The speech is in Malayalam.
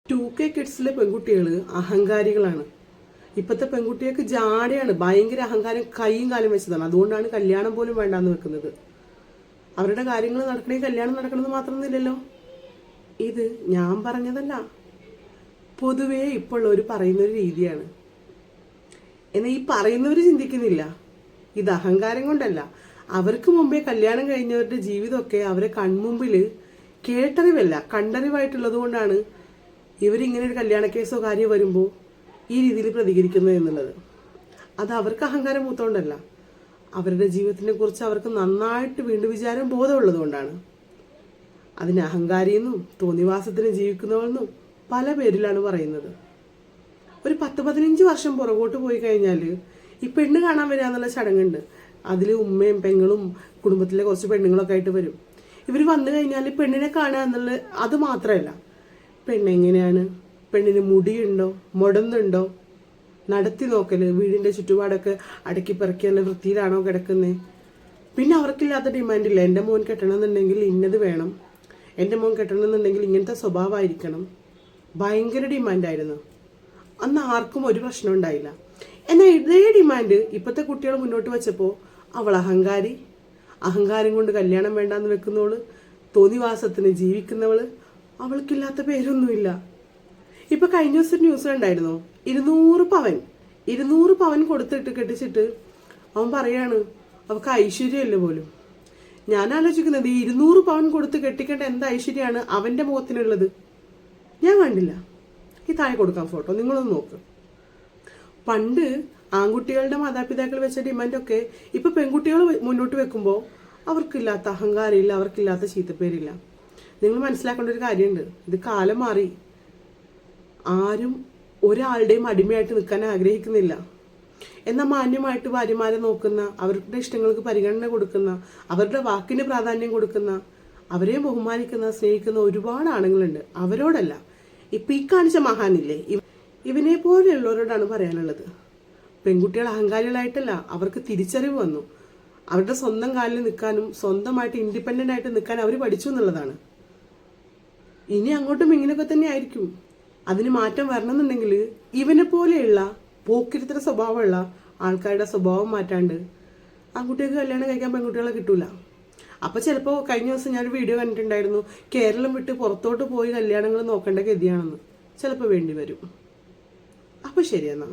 2K കിഡ്സിലെ പെൺകുട്ടികൾ അഹങ്കാരികളാണ്. ഇപ്പോഴത്തെ പെൺകുട്ടികൾക്ക് ജാടയാണ്, ഭയങ്കര അഹങ്കാരം, കൈയും കാലും വെച്ചതാണ്. അതുകൊണ്ടാണ് കല്യാണം പോലും വേണ്ടാന്ന് വെക്കുന്നത്. അവരുടെ കാര്യങ്ങൾ നടക്കണമെങ്കിൽ കല്യാണം നടക്കണമെന്ന് മാത്രമൊന്നുമില്ലല്ലോ. ഇത് ഞാൻ പറഞ്ഞതല്ല, പൊതുവേ ഇപ്പോൾ ഒരു പറയുന്നൊരു രീതിയാണ്. എന്നാൽ ഈ പറയുന്നവർ ചിന്തിക്കുന്നില്ല, ഇത് അഹങ്കാരം കൊണ്ടല്ല. അവർക്ക് മുമ്പേ കല്യാണം കഴിഞ്ഞവരുടെ ജീവിതമൊക്കെ അവരെ കൺമുമ്പിൽ കേട്ടറിവല്ല കണ്ടറിവായിട്ടുള്ളത് കൊണ്ടാണ് ഇവരിങ്ങനെ ഒരു കല്യാണ കേസോ കാര്യം വരുമ്പോൾ ഈ രീതിയിൽ പ്രതികരിക്കുന്നത് എന്നുള്ളത്. അത് അവർക്ക് അഹങ്കാരം മൂത്തോണ്ടല്ല, അവരുടെ ജീവിതത്തിനെ കുറിച്ച് അവർക്ക് നന്നായിട്ട് വീണ്ടും വിചാരം ബോധമുള്ളത് കൊണ്ടാണ്. അതിന് അഹങ്കാരിയെന്നും തോന്നിവാസത്തിന് ജീവിക്കുന്നവെന്നും പല പേരിലാണ് പറയുന്നത്. ഒരു 10-15 വർഷം പുറകോട്ട് പോയി കഴിഞ്ഞാൽ ഈ പെണ്ണ് കാണാൻ വരിക എന്നുള്ള ചടങ്ങുണ്ട്. അതിൽ ഉമ്മയും പെങ്ങളും കുടുംബത്തിലെ കുറച്ച് പെണ്ണുങ്ങളൊക്കെ ആയിട്ട് വരും. ഇവർ വന്നു കഴിഞ്ഞാൽ പെണ്ണിനെ കാണുക എന്നുള്ളത് അത് മാത്രമല്ല, പെണ്ണെങ്ങനെയാണ്, പെണ്ണിന് മുടിയുണ്ടോ, മുടന്നുണ്ടോ, നടത്തി നോക്കല്, വീടിൻ്റെ ചുറ്റുപാടൊക്കെ അടക്കി പെറുക്കിയല്ല വൃത്തിയിലാണോ കിടക്കുന്നത്. പിന്നെ അവർക്കില്ലാത്ത ഡിമാൻഡില്ല, എൻ്റെ മോൻ കെട്ടണമെന്നുണ്ടെങ്കിൽ ഇന്നത് വേണം, എൻ്റെ മോൻ കെട്ടണമെന്നുണ്ടെങ്കിൽ ഇങ്ങനത്തെ സ്വഭാവമായിരിക്കണം. ഭയങ്കര ഡിമാൻഡായിരുന്നു. അന്ന് ആർക്കും ഒരു പ്രശ്നം ഉണ്ടായില്ല. എന്നാൽ ഇതേ ഡിമാൻഡ് ഇപ്പോഴത്തെ കുട്ടികൾ മുന്നോട്ട് വെച്ചപ്പോൾ അവൾ അഹങ്കാരി, അഹങ്കാരം കൊണ്ട് കല്യാണം വേണ്ടാന്ന് വെക്കുന്നവള്, തോന്നിവാസത്തിന് ജീവിക്കുന്നവള്, അവൾക്കില്ലാത്ത പേരൊന്നുമില്ല. ഇപ്പൊ കഴിഞ്ഞ ദിവസം ന്യൂസ് കണ്ടായിരുന്നു, 200 പവൻ കൊടുത്തിട്ട് കെട്ടിച്ചിട്ട് അവൻ പറയാണ് അവൾക്ക് ഐശ്വര്യമല്ല പോലും. ഞാൻ ആലോചിക്കുന്നത്, 200 പവൻ കൊടുത്ത് കെട്ടിക്കേണ്ട എന്ത് ഐശ്വര്യമാണ് അവന്റെ മുഖത്തിനുള്ളത്? ഞാൻ കണ്ടില്ല. ഈ താഴെ കൊടുക്കാം ഫോട്ടോ, നിങ്ങളൊന്ന് നോക്ക്. പണ്ട് ആൺകുട്ടികളുടെ മാതാപിതാക്കൾ വെച്ച ഡിമാൻഡൊക്കെ ഇപ്പൊ പെൺകുട്ടികൾ മുന്നോട്ട് വെക്കുമ്പോൾ അവർക്കില്ലാത്ത അഹങ്കാരമില്ല, അവർക്കില്ലാത്ത ചീത്തപ്പേരില്ല. നിങ്ങൾ മനസ്സിലാക്കേണ്ട ഒരു കാര്യമുണ്ട്, ഇത് കാലം മാറി. ആരും ഒരാളുടെയും അടിമയായിട്ട് നിൽക്കാൻ ആഗ്രഹിക്കുന്നില്ല. എന്നാൽ മാന്യമായിട്ട് ഭാര്യമാരെ നോക്കുന്ന, അവരുടെ ഇഷ്ടങ്ങൾക്ക് പരിഗണന കൊടുക്കുന്ന, അവരുടെ വാക്കിന് പ്രാധാന്യം കൊടുക്കുന്ന, അവരെ ബഹുമാനിക്കുന്ന, സ്നേഹിക്കുന്ന ഒരുപാട് ആണുങ്ങളുണ്ട്. അവരോടല്ല, ഇപ്പൊ ഈ കാണിച്ച മഹാനില്ലേ, ഇവനെ പോലെയുള്ളവരോടാണ് പറയാനുള്ളത്. പെൺകുട്ടികൾ അഹങ്കാരികളായിട്ടല്ല, അവർക്ക് തിരിച്ചറിവ് വന്നു. അവരുടെ സ്വന്തം കാലിൽ നിൽക്കാനും സ്വന്തമായിട്ട് ഇൻഡിപെൻഡന്റ് ആയിട്ട് നിൽക്കാൻ അവർ പഠിച്ചു എന്നുള്ളതാണ്. ഇനി അങ്ങോട്ടും ഇങ്ങനെയൊക്കെ തന്നെ ആയിരിക്കും. അതിന് മാറ്റം വരണമെന്നുണ്ടെങ്കിൽ ഇവനെ പോലെയുള്ള പോക്കിരിത്തര സ്വഭാവമുള്ള ആൾക്കാരുടെ സ്വഭാവം മാറ്റാണ്ട് ആൺകുട്ടികൾക്ക് കല്യാണം കഴിക്കാൻ പെൺകുട്ടികളെ കിട്ടൂല. അപ്പൊ ചിലപ്പോൾ കഴിഞ്ഞ ദിവസം ഞാനൊരു വീഡിയോ കണ്ടിട്ടുണ്ടായിരുന്നു, കേരളം വിട്ട് പുറത്തോട്ട് പോയി കല്യാണങ്ങൾ നോക്കേണ്ട ഗതിയാണെന്ന്. ചിലപ്പോൾ വേണ്ടി വരും. അപ്പൊ ശരിയെന്നാ.